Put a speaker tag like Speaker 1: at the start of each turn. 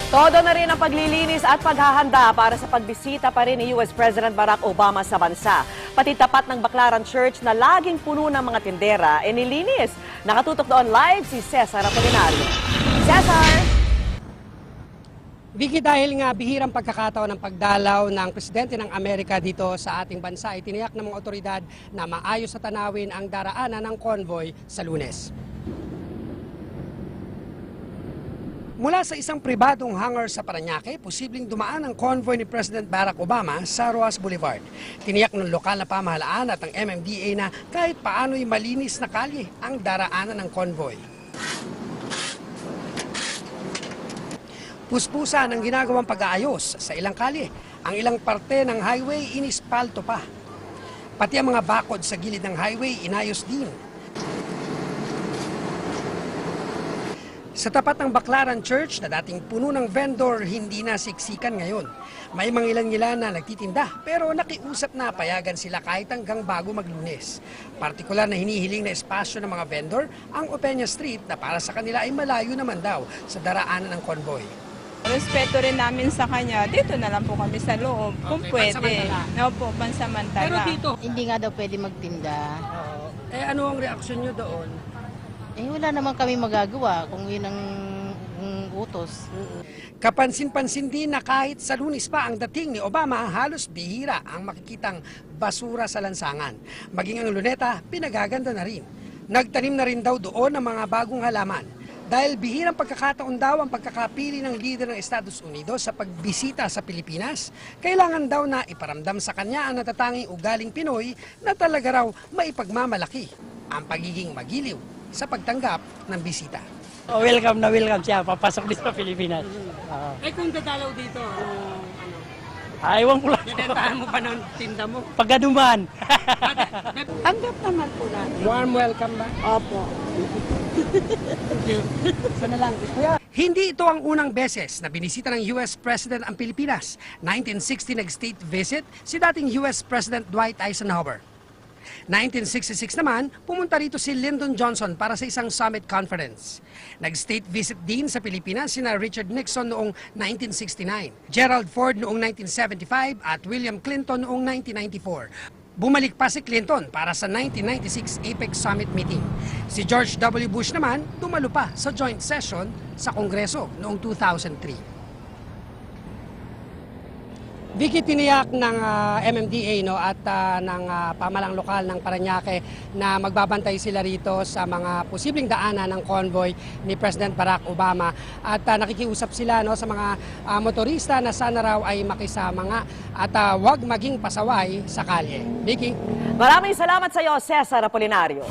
Speaker 1: Todo na rin ang paglilinis at paghahanda para sa pagbisita pa rin ni US President Barack Obama sa bansa. Pati tapat ng Baclaran Church na laging puno ng mga tindera, nilinis. Nakatutok doon live si Cesar Apolinario. Cesar!
Speaker 2: Vicky, dahil nga bihirang pagkakataon ng pagdalaw ng Presidente ng Amerika dito sa ating bansa, itiniyak ng mga otoridad na maayos sa tanawin ang daraanan ng convoy sa Lunes. Mula sa isang pribadong hangar sa Parañaque, posibleng dumaan ang convoy ni President Barack Obama sa Roas Boulevard. Tiniyak ng lokal na pamahalaan at ang MMDA na kahit paano'y malinis na kalye ang daraanan ng convoy. Puspusan ang ginagawang pag-aayos sa ilang kalye. Ang ilang parte ng highway inispalto pa. Pati ang mga bakod sa gilid ng highway inayos din. Sa tapat ng Baclaran Church na dating puno ng vendor, hindi na siksikan ngayon. May mga ilan-ilan na nagtitinda pero nakiusap na payagan sila kahit hanggang bago maglunes. Partikular na hinihiling na espasyo ng mga vendor ang Opeña Street na para sa kanila ay malayo naman daw sa daraanan ng convoy.
Speaker 3: Respeto rin namin sa kanya, dito na lang po kami sa loob, kung pwede.
Speaker 2: Pansamantala.
Speaker 3: Opo, pansamantala.
Speaker 2: Pero dito,
Speaker 4: Hindi nga daw pwede magtinda.
Speaker 2: ano ang reaksyon nyo doon?
Speaker 4: Wala naman kami magagawa kung yun ang utos.
Speaker 2: Kapansin-pansin din na kahit sa Lunes pa ang dating ni Obama, halos bihira ang makikitang basura sa lansangan. Maging ang luneta, pinagaganda na rin. Nagtanim na rin daw doon ng mga bagong halaman. Dahil bihirang pagkakataon daw ang pagkakapili ng lider ng Estados Unidos sa pagbisita sa Pilipinas, kailangan daw na iparamdam sa kanya ang natatanging ugaling Pinoy na talaga raw maipagmamalaki ang pagiging magiliw sa pagtanggap ng bisita.
Speaker 5: Welcome na welcome siya, papasok din sa Pilipinas.
Speaker 2: Kung dadalaw dito,
Speaker 5: Ewan ko lang.
Speaker 2: Bibentahan mo pa ng tinda mo?
Speaker 5: Pagkaduman.
Speaker 3: Tanggap naman po natin.
Speaker 2: Warm welcome ba?
Speaker 3: Opo.
Speaker 2: Hindi ito ang unang beses na binisita ng US President ang Pilipinas. 1960 nag-state visit si dating US President Dwight Eisenhower. 1966 naman, pumunta rito si Lyndon Johnson para sa isang summit conference. Nag-state visit din sa Pilipinas sina Richard Nixon noong 1969, Gerald Ford noong 1975 at William Clinton noong 1994. Bumalik pa si Clinton para sa 1996 APEC Summit meeting. Si George W. Bush naman dumalo pa sa joint session sa Kongreso noong 2003. Vicky, tiniyak ng MMDA at ng pamalang lokal ng Parañaque na magbabantay sila rito sa mga posibleng daanan ng convoy ni President Barack Obama at nakikiusap sila sa mga motorista na sana raw ay makisama nga at huwag maging pasaway sa kalye. Vicky?
Speaker 1: Maraming salamat sa iyo, Cesar Apolinario.